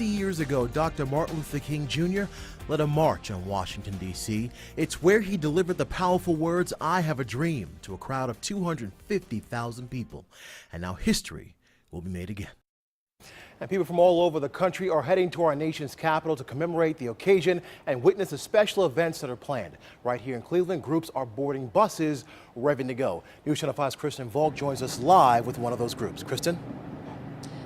50 years ago, Dr. Martin Luther King Jr. led a march on Washington, D.C. It's where he delivered the powerful words, "I have a dream," to a crowd of 250,000 people. And now history will be made again. And people from all over the country are heading to our nation's capital to commemorate the occasion and witness the special events that are planned. Right here in Cleveland, groups are boarding buses, revving to go. Newschannel 5's Kristen Volk joins us live with one of those groups. Kristen?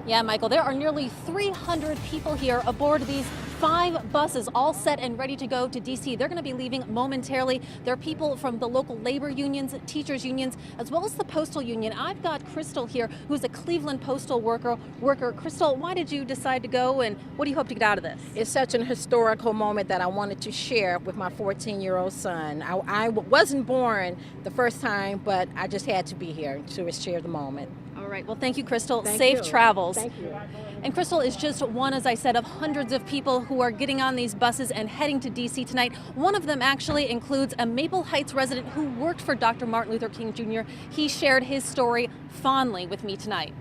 Yeah, Michael, there are nearly 300 people here aboard these 5 buses, all set and ready to go to D.C. They're going to be leaving momentarily. There are people from the local labor unions, teachers unions, as well as the postal union. I've got Crystal here, who's a Cleveland postal worker. Crystal, why did you decide to go, and what do you hope to get out of this? It's such an historical moment that I wanted to share with my 14-year-old son. I wasn't born the first time, but I just had to be here to share the moment. All right. Well, thank you, Crystal. Safe travels. Thank you. And Crystal is just one, as I said, of hundreds of people who are getting on these buses and heading to D.C. tonight. One of them actually includes a Maple Heights resident who worked for Dr. Martin Luther King Jr. He shared his story fondly with me tonight.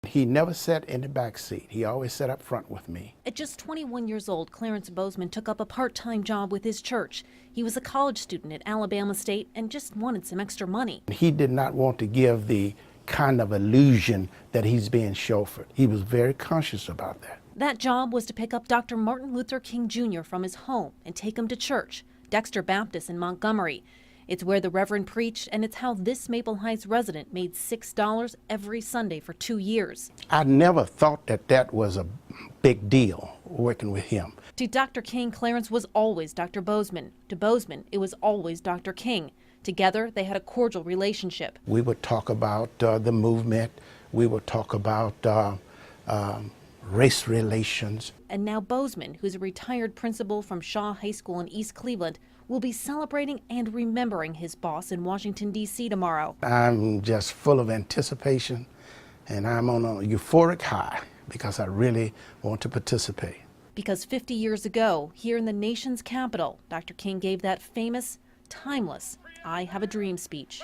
He never sat in the back seat. He always sat up front with me. At just 21 years old, Clarence Bozeman took up a part-time job with his church. He was a college student at Alabama State and just wanted some extra money. He did not want to give the kind of illusion that he's being chauffeured. He was very conscious about that. That job was to pick up Dr. Martin Luther King Jr. from his home and take him to church, Dexter Baptist in Montgomery. It's where the Reverend preached, and it's how this Maple Heights resident made $6 every Sunday for 2 years. I never thought that that was a big deal, working with him. To Dr. King, Clarence was always Dr. Bozeman. To Bozeman, it was always Dr. King. Together, they had a cordial relationship. We would talk about the movement. We would talk about race relations. And now Bozeman, who's a retired principal from Shaw High School in East Cleveland, will be celebrating and remembering his boss in Washington, D.C. tomorrow. I'm just full of anticipation, and I'm on a euphoric high because I really want to participate. Because 50 years ago, here in the nation's capital, Dr. King gave that famous, timeless, "I have a dream" speech.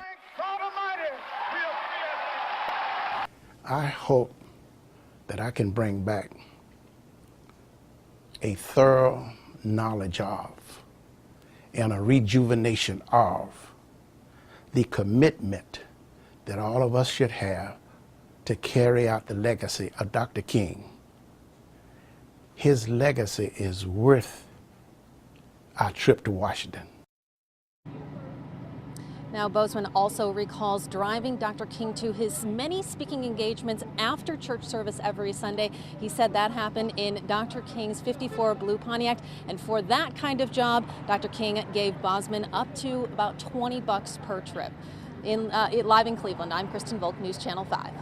I hope that I can bring back a thorough knowledge of and a rejuvenation of the commitment that all of us should have to carry out the legacy of Dr. King. His legacy is worth our trip to Washington. Now, Bozeman also recalls driving Dr. King to his many speaking engagements after church service every Sunday. He said that happened in Dr. King's 54 Blue Pontiac. And for that kind of job, Dr. King gave Bozeman up to about $20 per trip. Live in Cleveland, I'm Kristen Volk, News Channel 5.